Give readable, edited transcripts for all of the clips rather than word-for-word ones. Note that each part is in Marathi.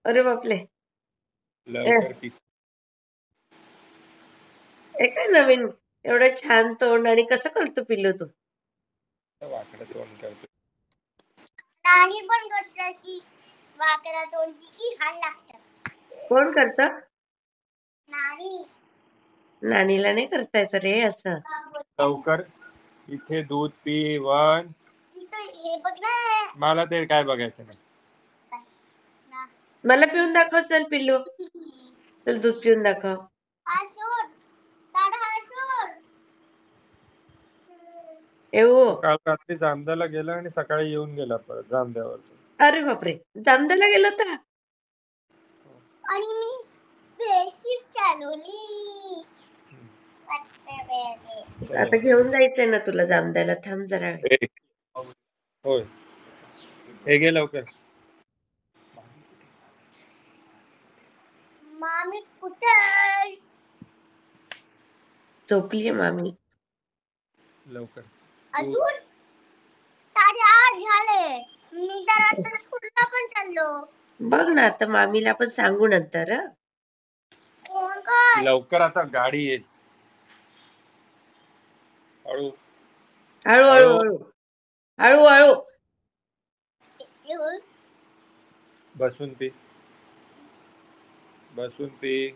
अरे बापले. लवकर पिक. हे काय नवीन एवढं छान तोंड आणि कसं करतो पिल्लू तू? वाकडं तोंड करतो. नानी पण करते अशी वाकडं तोंड की घाण लागतं. कोण करतं? नानी. नानीला नाही करता येत रे असं. लवकर इथे दूध पी वन. हे बघ ना. मला ते काय बघायचं नाही. मला पिऊन दाखव चल पिल्लू. चल दूध पिऊन दाखव. येऊ. काल रात्री जामद्याला गेला आणि सकाळी येऊन गेला परत जामद्यावर. अरे बापरे, जामद्याला गेला होता? आणि मी स्पेसशिप चालवली. आता घेऊन जायचंय ना तुला जामद्याला, थांब जरा. होय, हे घे लवकर. मामी कुठे? झोपलीये मामी. लवकर. अजून 8:30 झाले. मी तर आता स्कूलला पण चाललो. बघ ना, आता मामीला पण सांगू नंतर. कोण काय? लवकर आता गाडी येईल. हळू हळू हळू हळू हळू हळू. बसून पी. बसून पी.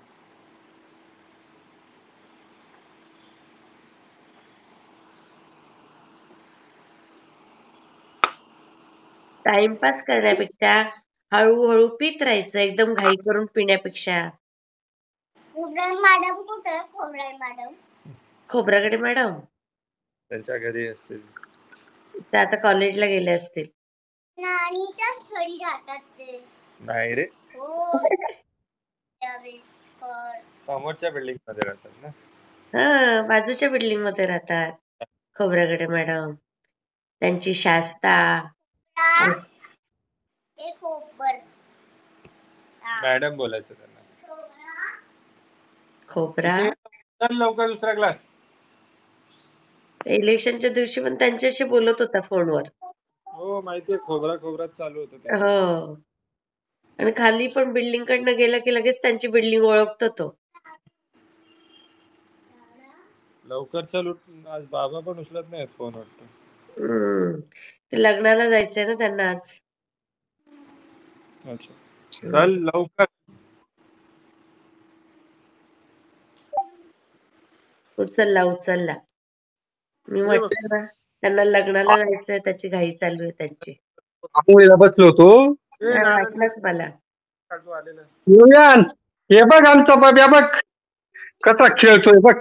टाइमपास करण्यापेक्षा हळूहळू पित राहायचं, एकदम घाई करून पिण्यापेक्षा. मॅडम कुठे? खोबराई मॅडम. खोबरागडे मॅडम त्यांच्या घरी असतील. ते आता कॉलेजला गेले असतील. नानीच्याच घरी राहतात ते. नाही रे, हो. समोरच्या बिल्डिंग मध्ये राहतात ना. हा, बाजूच्या बिल्डिंग मध्ये राहतात खोबरागडे मॅडम. त्यांची शास्ता. मॅडम बोलायचं त्यांना. खोबरा. चल लवकर दुसरा क्लास. इलेक्शनच्या दिवशी पण त्यांच्याशी बोलत होता फोनवर. हो माहितीये, खोबराच चालू होतं. हो, आणि खाली पण बिल्डिंग कडनं गेला की लगेच त्यांची बिल्डिंग ओळखतो तो. लवकर चल उठ. आज बाबा पण उचलत नाहीत फोन वाटतं. ते लग्नाला जायचंय ना त्यांना आज. अच्छा, चल लवकर. उचलला. मी म्हटलं ना त्यांना लग्नाला जायचंय, त्याची घाई चालू आहे त्यांची. बसलो होतो. वाटलंच मला. हे बघ आमचा बाब्या, बघ कसा खेळतोय, बघ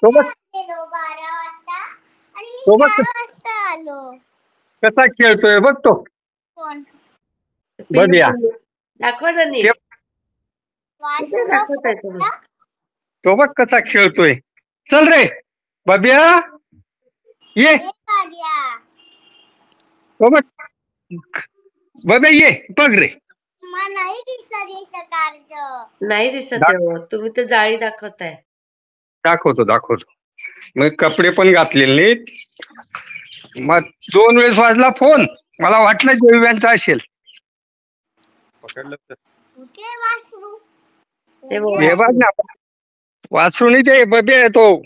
तो, बघ 12 वाजता आणि मी तो, बघ 4 वाजता आलो. कसा खेळतोय बघ तो. कोण? बघ्या दाखवा ना नीट. दाखवताय तुम्ही? तो बघ कसा खेळतोय. चल रे बाब्या, ये. तो बघ बाब्या, ये बघ रे. नाही दिसत नाही दिसत आहे. तुम्ही तर जाळी दाखवताय. दाखवतो. मग कपडे पण घातलेले नाहीत. मग 2 वेळेस वाजला फोन, मला वाटलं देव्यांचा असेल. पकडलं तर हे बघ ना, वासरू ते बबे आहे तो.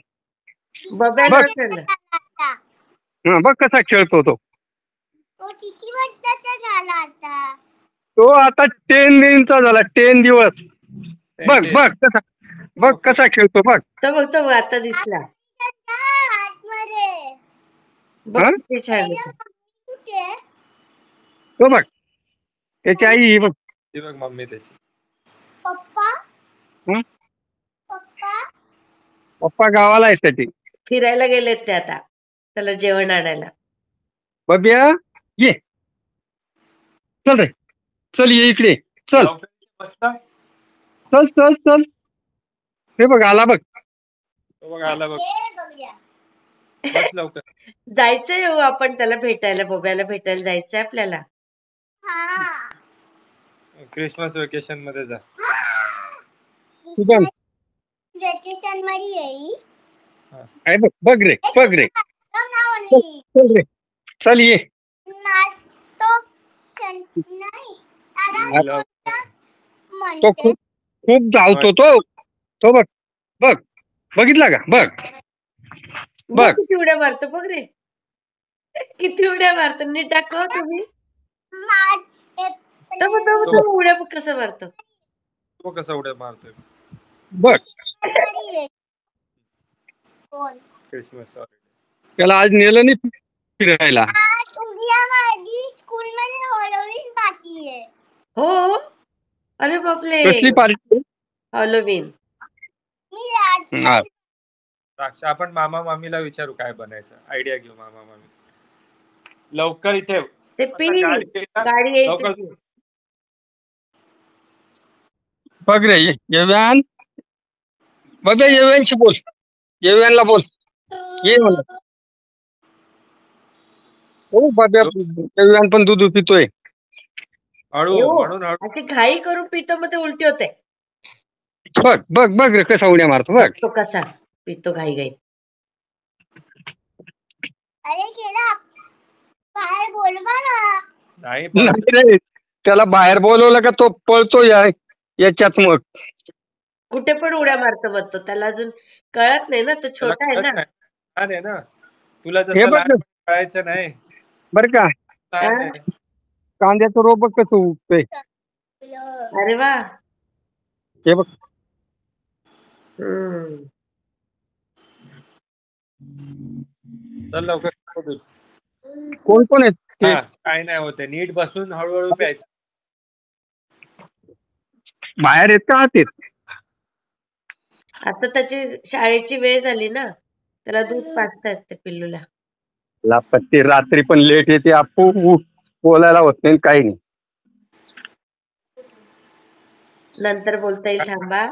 बघ कसा खेळतो तो. तो किती वर्षाचा झाला आता? तो आता 10 दिनचा झाला. 10 दिवस. बघ कसा खेळतो. बघ तो आता दिसला. बघ किती छान. तो बघ त्याची आई ही बघ. बघ मम्मी त्याची. पप्पा गावाला आहेत त्याची. फिरायला गेलेत ते आता. त्याला जेवण आणायला. बबिया ये. चल रे, चल ये इकडे. चल. हे बघ आला बघ. बस लवकर. जायचंय हो आपण त्याला भेटायला, बोब्याला भेटायला जायचंय आपल्याला. क्रिसमस वेकेशन मध्ये जा. वेकेशन मध्ये येई. बघ रे. चल ये. म्हणते खूप खूप धावतो तो बघ बघ बघितला का बघ बघ बघ किती उड्या मारतो बघ रे. किती उड्या मारतो. नीट दाखवा तुम्ही. मार्च तो उड्या बघ कसं मारतो. तो कसा उड्या मारतोय बघ कोण क्रिसमस त्याला आज नेलं नाही फिरायला. आज उद्या माझी स्कूल मध्ये हॅलोवीन पार्टी आहे. हो. अरे बापले. कसली पार्टी हॅलोवीन. मी राज हा. द्राक्ष आपण मामा मामीला विचारू काय बनायचं आयडिया घेऊ मामा मामी लवकर इथे ते आता पी गाडी यायची. लवकर बघ रे येव्यान बघ येव्यानशी बोल येव्यानला बोल ये म्हणा हो बाब्या येव्यान पण दूध पितोय. हळू हो. म्हणून हळू अशी घाई करून पितो मग ते उलटी होते. बघ बघ बघ रे कसा उड्या मारतो बघ. तो कसा पितो घाई घाई. अरे केला बाहेर बोलवा ना. नाही पण नाही रे त्याला बाहेर बोलवलं का तो पळतो याच्यात मग कुठे पण उड्या मारतो मग तो. त्याला अजून कळत नाही ना. तो त्याला छोटा आहे कळत ना. नाही. लहान आहे ना तुला हे जसं बघ लहान कळायचं नाही बर का लहान आहे. कांद्याचं रोप बघ कसं उगतंय. अरे वा. हे बघ हम्म. चल लवकर दूध. कोण कोण आहेत ते? हा, काय नाही होते नीट बसून हळूहळू प्यायचं. बाहेर येत का आत येत? आता त्याची शाळेची वेळ झाली ना. त्याला दूध पाजतायत त्या पिल्लूला. ते रात्री पण लेट येते आपू बोलायला होत नाही काही नाही. नंतर बोलता येईल थांबा.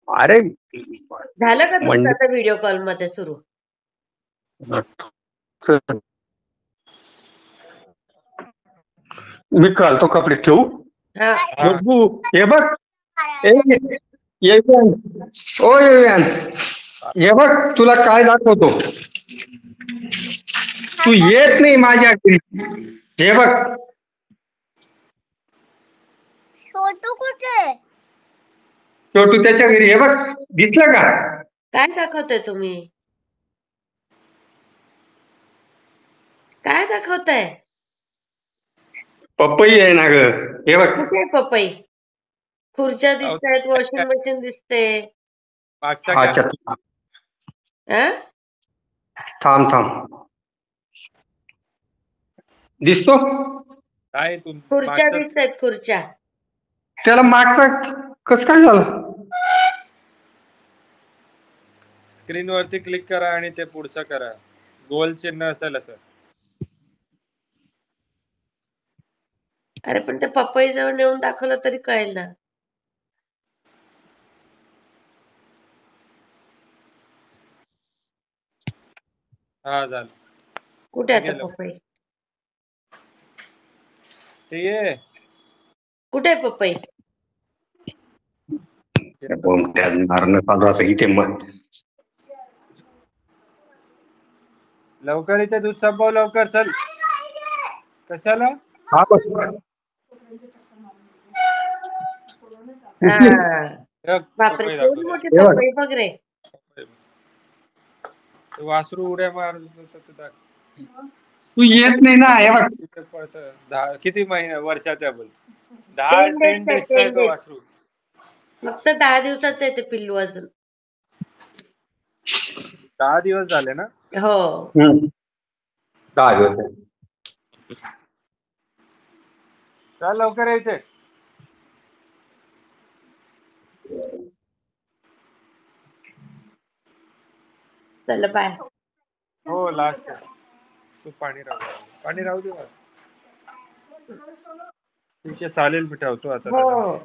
अरे झालं का तुमचं आता व्हिडिओ कॉल मध्ये सुरू? मी घालतो कपडे ठेवू. हा. बघू हे बघ येव्यान ओ येव्यान हे बघ तुला काय दाखवतो. तू येत नाही माझ्या घरी. हे बघ छोटू कुठे छोटू त्याच्या घरी. हे बघ दिसलं का? काय दाखवताय तुम्ही? काय दाखवताय? पपई आहे ना ग. हे बघ कुठे आहे पपई? खुर्च्या दिसतायत. वॉशिंग मशीन दिसते. मागचा अच्छा camera. थांब दिसतो. काय खुर्च्या दिसतायत खुर्च्या. त्याला मागचा कस काय झालं? स्क्रीन वरती क्लिक करा आणि ते पुढचं करा. गोल चिन्ह असेल असं. अरे पण ते पपई जवळ नेऊन दाखवलं तरी कळेल ना. हा झालं. कुठे आता गेलं. पपई? ते ये कुठे आहे पपई? मारणं चालू असं इथे मग लवकर इथे दूध संपव लवकर चल. कशाला? हा बस बघ, बापरे पपई केवढी दाखवते. मोठी पपई बघ रे. ते वासरू उड्या मारत होतं ते दाख. तू येत नाही ना. हे बघ तिथे पळतं. किती महिना वर्षाचा बोल 10 दिवसाचा तो वासरू. फक्त 10 दिवसाचं आहे ते पिल्लू अजून. 10 दिवस झाले ना. हो. 10 दिवस. चल लवकर यायचे. चल बाय. हो लास्ट तू पाणी राहू दे. ठीक आहे चालेल मी ठेवतो आता. हो.